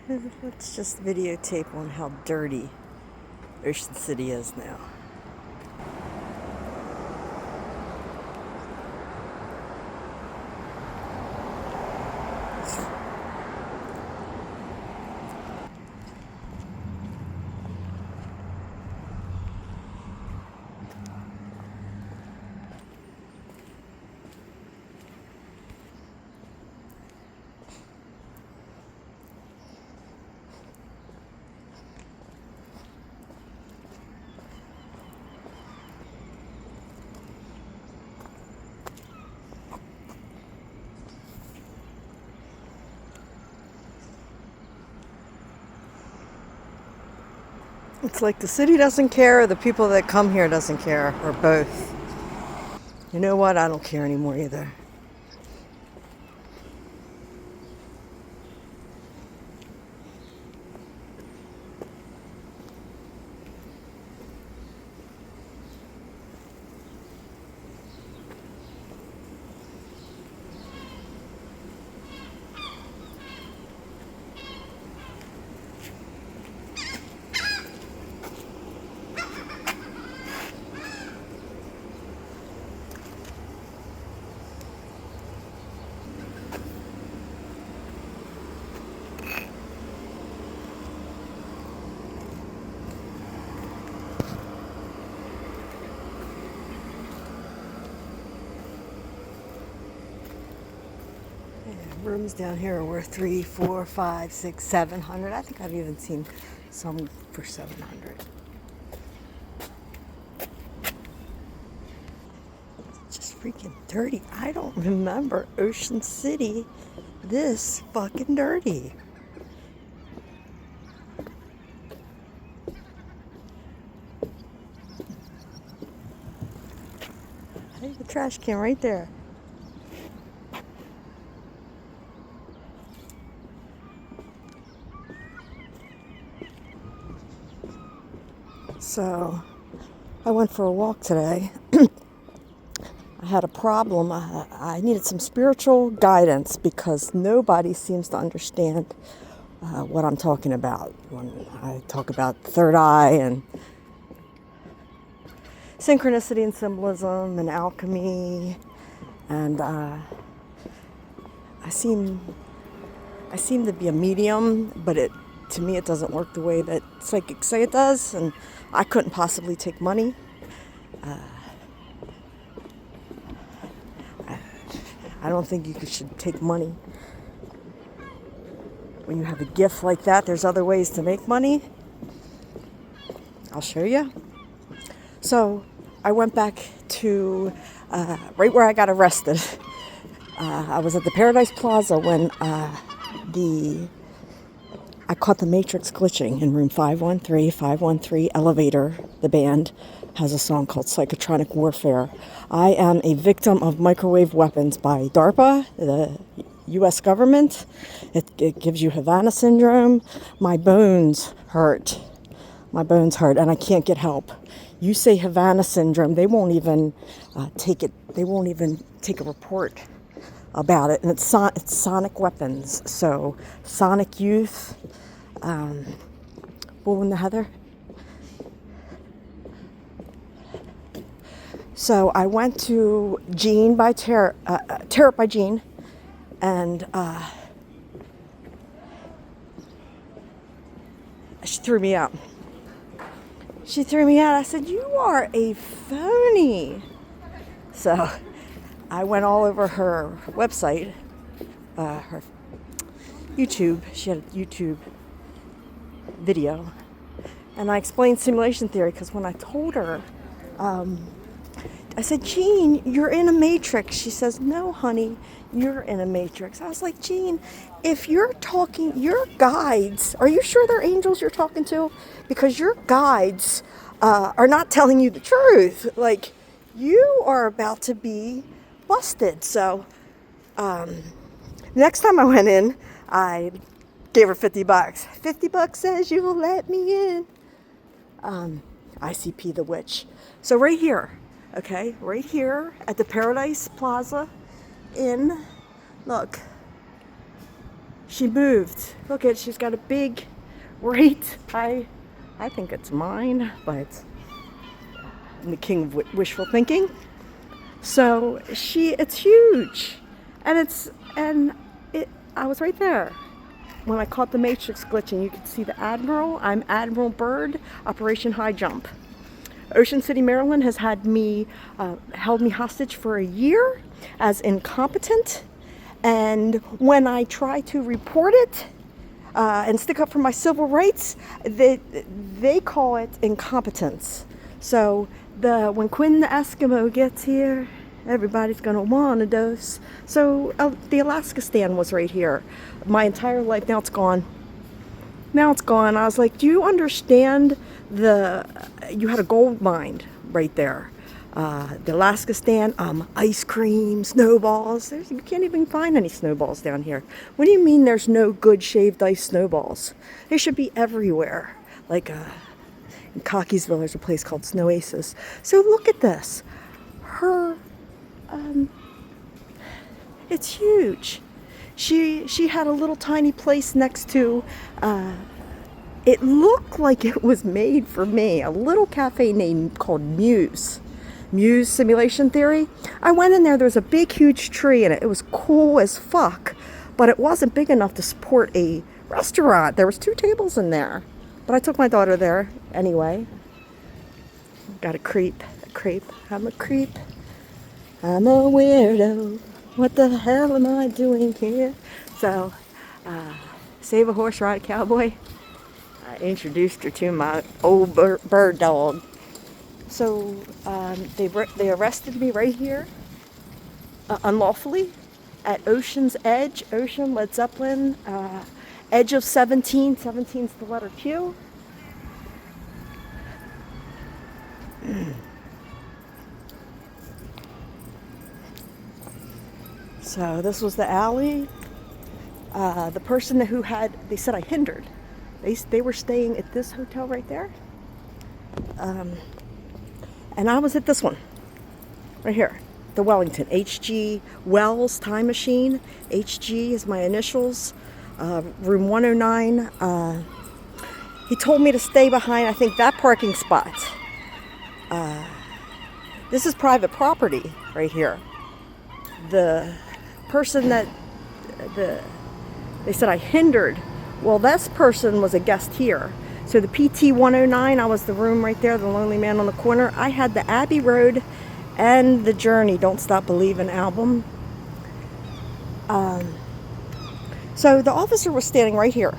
Let's just videotape on how dirty Ocean City is now. It's like the city doesn't care, or the people that come here doesn't care, or both. You know what? I don't care anymore either. Rooms down here are worth 3, 4, 5, 6, 700. I think I've even seen some for 700. It's just freaking dirty. I don't remember Ocean City this fucking dirty. Hey, the trash can right there. So, I went for a walk today. I had a problem. I needed some spiritual guidance because nobody seems to understand what I'm talking about when I talk about third eye and synchronicity and symbolism and alchemy. And I seem to be a medium, but to me it doesn't work the way that psychics say it does, and I couldn't possibly take money. I don't think you should take money when you have a gift like that. There's other ways to make money. I'll show you. So I went back to right where I got arrested. I was at the Paradise Plaza when I caught the Matrix glitching in room 513 elevator. The band has a song called Psychotronic Warfare. I am a victim of microwave weapons by DARPA, the U.S. government. It gives you Havana syndrome. My bones hurt, and I can't get help. You say Havana syndrome, they won't even take it. They won't even take a report about it, and it's sonic weapons. So sonic youth. Bull in the heather. So I went to Jean by Tear Up by Jean, and she threw me out. I said, "You are a phony." So I went all over her website, her YouTube. She had a YouTube video, and I explained simulation theory because when I told her, I said, "Jean, you're in a matrix." She says, "No, honey, you're in a matrix." I was like, "Jean, if you're talking, your guides, are you sure they're angels you're talking to? Because your guides are not telling you the truth. Like, you are about to be busted." So next time I went in, I gave her $50. $50 says you will let me in. ICP the witch. So right here, okay, right here at the Paradise Plaza Inn, look, She moved. Look at, she's got a big, right? I think it's mine, but I'm the king of wishful thinking. So it's huge, and I was right there when I caught the matrix glitching. You could see the Admiral. I'm Admiral Byrd, Operation High Jump. Ocean City, Maryland has held me hostage for a year as incompetent. And when I try to report it and stick up for my civil rights, they call it incompetence. So when Quinn the Eskimo gets here, everybody's gonna want a dose. So the Alaska stand was right here my entire life. Now it's gone. Now it's gone. I was like, do you understand you had a gold mine right there. The Alaska stand, ice cream, snowballs. You can't even find any snowballs down here. What do you mean there's no good shaved ice snowballs? They should be everywhere. Like in Cockeysville, there's a place called Snow Aces. So look at this. It's huge. She had a little tiny place next to, it looked like it was made for me, a little cafe called Muse Simulation Theory. I went in there, there was a big huge tree in it. It was cool as fuck, but it wasn't big enough to support a restaurant. There was 2 tables in there, but I took my daughter there anyway. Got a creep. I'm a creep. I'm a weirdo. What the hell am I doing here? So, save a horse, ride a cowboy. I introduced her to my old bird dog. So they arrested me right here, unlawfully, at Ocean's Edge, Ocean, Led Zeppelin, edge of 17. 17's the letter Q. So this was the alley. The person they said I hindered. They were staying at this hotel right there. And I was at this one, right here, the Wellington, HG Wells Time Machine. HG is my initials, room 109. He told me to stay behind, I think, that parking spot. This is private property right here. The person they said I hindered, well, this person was a guest here. So the PT 109, I was the room right there, the lonely man on the corner. I had the Abbey Road and the Journey Don't Stop Believin' album. So the officer was standing right here.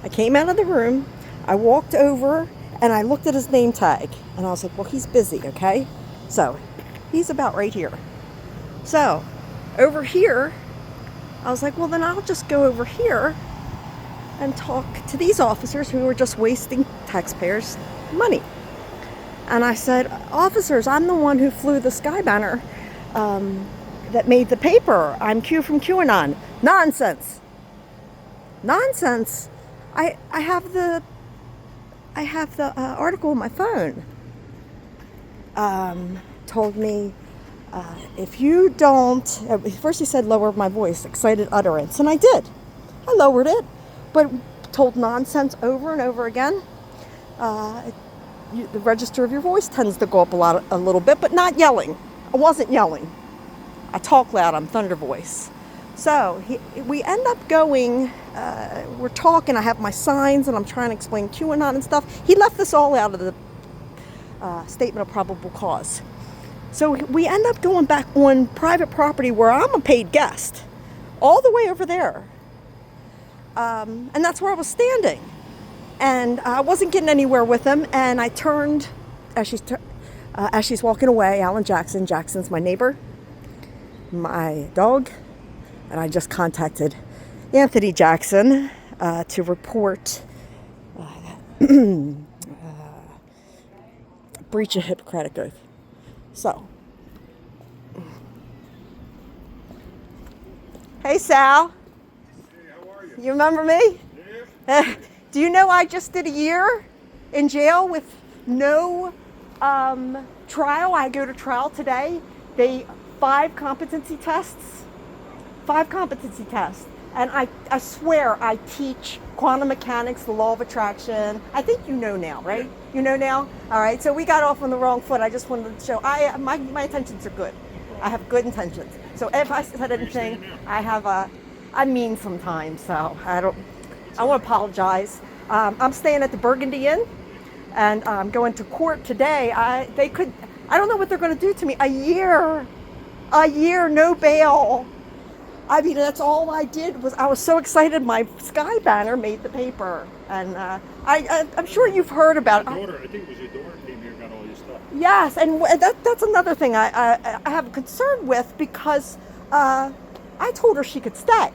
I came out of the room, I walked over, and I looked at his name tag. And I was like, well, he's busy, okay? So he's about right here. So over here, I was like, well, then I'll just go over here and talk to these officers who were just wasting taxpayers' money. And I said, officers, I'm the one who flew the sky banner that made the paper. I'm Q from QAnon. Nonsense. I have the article on my phone. Told me, if you don't, first he said lower my voice, excited utterance, and I did. I lowered it, but told nonsense over and over again. The register of your voice tends to go up a little bit, but not yelling. I wasn't yelling. I talk loud, I'm thunder voice. So we end up going, we're talking, I have my signs and I'm trying to explain QAnon and stuff. He left this all out of the statement of probable cause. So we end up going back on private property where I'm a paid guest, all the way over there. And that's where I was standing. And I wasn't getting anywhere with him. And I turned, as she's walking away, Alan Jackson. Jackson's my neighbor, my dog. And I just contacted Anthony Jackson to report breach of Hippocratic Oath. So, hey Sal. Hey, how are you? You remember me? Yeah. Do you know I just did a year in jail with no trial? I go to trial today. 5 competency tests. And I swear I teach quantum mechanics, the law of attraction. I think you know now, right? Yeah. You know now? All right, so we got off on the wrong foot. I just wanted to show, my intentions are good. I have good intentions. So if I said anything, I'm mean sometimes, so I want to apologize. I'm staying at the Burgundy Inn, and I'm going to court today. I don't know what they're going to do to me. A year, no bail. I mean, that's all I did was I was so excited. My Sky banner made the paper, and I'm sure you've heard about it. Daughter, I think it was your daughter came here and got all your stuff. Yes, and that's another thing I have a concern with because I told her she could stay.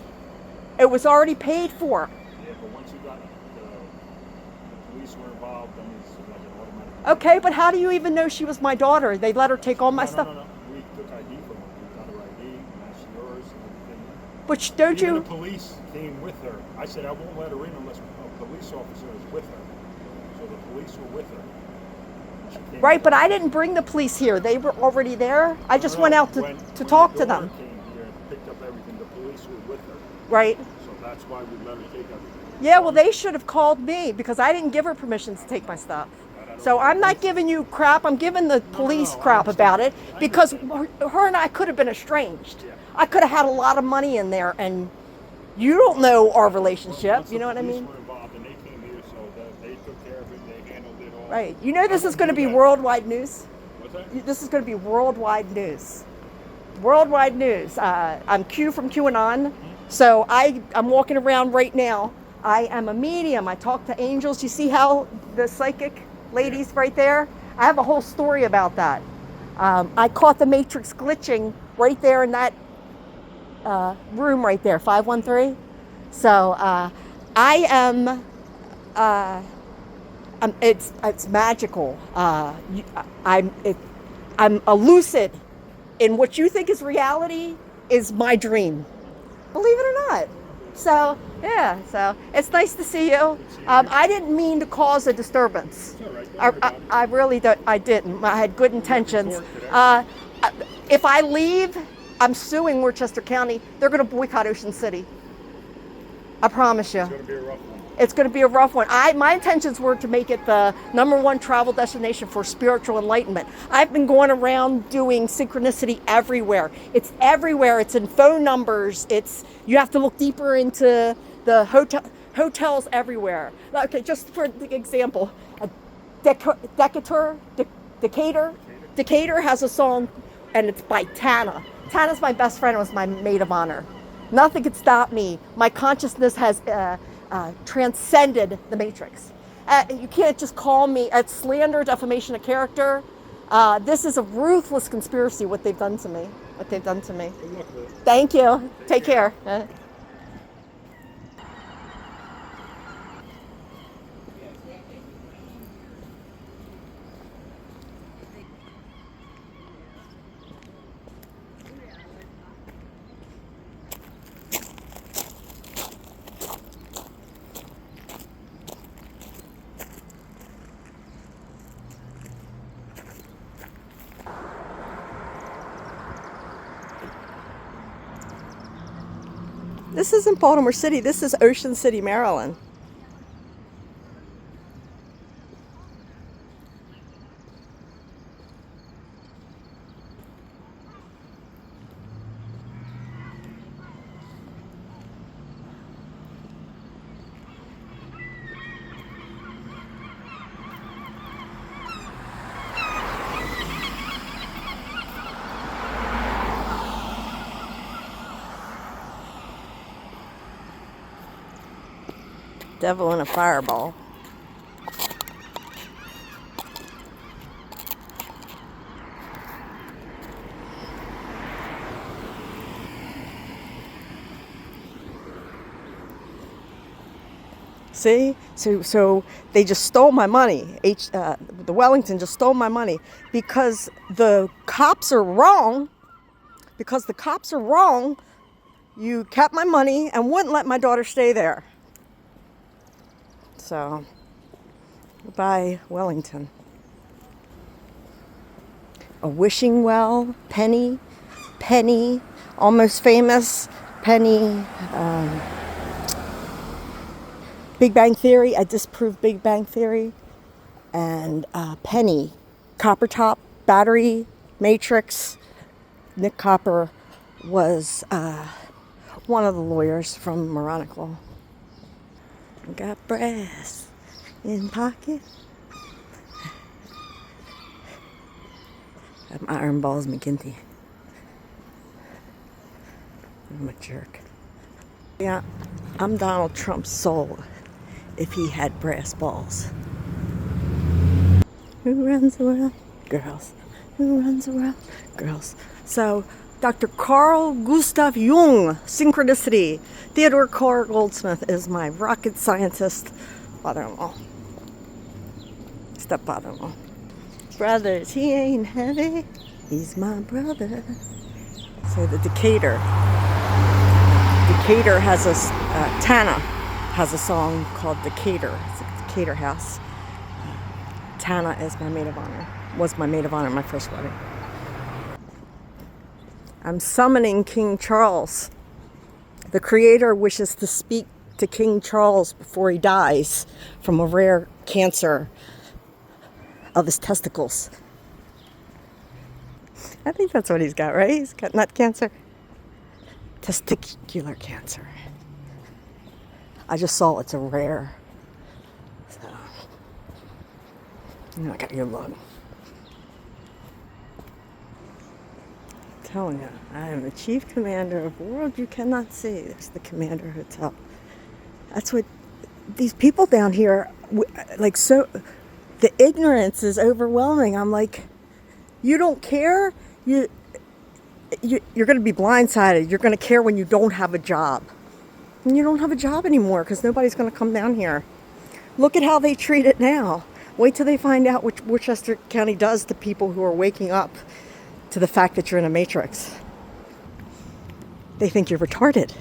It was already paid for. Yeah, but once you got the police were involved, then it's like an automatic. Okay, but how do you even know she was my daughter? They let her take all my stuff. No. We took ID from her. We got her ID, and that's yours and everything. But don't Even you? the police came with her. I said I won't let her in unless a police officer is with her. So the police were with her. Right, but I didn't bring the police here. They were already there. I just went out to talk to them. Came here and picked up everything. The police were with her. Right. So that's why we let her take everything. Yeah, well, they should have called me because I didn't give her permission to take my stuff. So I'm not giving you crap. I'm giving the police crap about it because her and I could have been estranged. Yeah. I could have had a lot of money in there, and you don't know our relationship. You know what I mean? The police were involved and they came here, so they took care of it. They handled it all. Right. You know this is going to be worldwide news. What's that? This is going to be worldwide news. Worldwide news. I'm Q from QAnon. So I'm walking around right now. I am a medium. I talk to angels. You see how the psychic ladies right there? I have a whole story about that. I caught the matrix glitching right there in that room right there, 513. So I am. It's magical. I'm lucid in what you think is reality is my dream. Believe it or not. So yeah, so it's nice to see you. I didn't mean to cause a disturbance. I really don't. I didn't. I had good intentions. If I leave, I'm suing Worcester County. They're going to boycott Ocean City. I promise you. It's going to be a rough one. It's going to be a rough one. My intentions were to make it the #1 travel destination for spiritual enlightenment. I've been going around doing synchronicity everywhere. It's everywhere. It's in phone numbers. You have to look deeper into the hotels everywhere. Okay, just for the example, Decatur has a song, and it's by Tana. Tana's my best friend. It was my maid of honor. Nothing could stop me. My consciousness has transcended the matrix. You can't just call me a slander, defamation of character. This is a ruthless conspiracy, what they've done to me. Good luck, Liz. Thank you. Take care. This isn't Baltimore City. This is Ocean City, Maryland. Devil in a fireball. See? So they just stole my money. The Wellington just stole my money because the cops are wrong. Because the cops are wrong, you kept my money and wouldn't let my daughter stay there. So, goodbye, Wellington. A wishing well, Penny, Almost Famous, Penny, Big Bang Theory. I disproved Big Bang Theory. And Penny, Copper Top, Battery, Matrix. Nick Copper was one of the lawyers from Moronicle. Got brass in pocket. I'm Iron Balls McGinty. I'm a jerk. Yeah, I'm Donald Trump's soul if he had brass balls. Who runs the world? Girls. Who runs the world? Girls. So, Dr. Carl Gustav Jung, synchronicity. Theodore Carr Goldsmith is my rocket scientist father-in-law. Step-father-in-law. Brothers, he ain't heavy. He's my brother. So the Decatur has a, Tana has a song called Decatur. It's a Decatur house. Tana is my maid of honor. Was my maid of honor at my first wedding. I'm summoning King Charles. The Creator wishes to speak to King Charles before he dies from a rare cancer of his testicles. I think that's what he's got, right? He's got nut cancer. Testicular cancer. I just saw it's a rare. So, I got your lung. I'm telling you, I am the chief commander of the world you cannot see. There's the Commander Hotel. That's what these people down here, like, so the ignorance is overwhelming. I'm like, you don't care? You're going to be blindsided. You're going to care when you don't have a job. And you don't have a job anymore because nobody's going to come down here. Look at how they treat it now. Wait till they find out what Westchester County does to people who are waking up to the fact that you're in a matrix. They think you're retarded.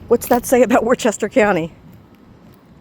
What's that say about Westchester County?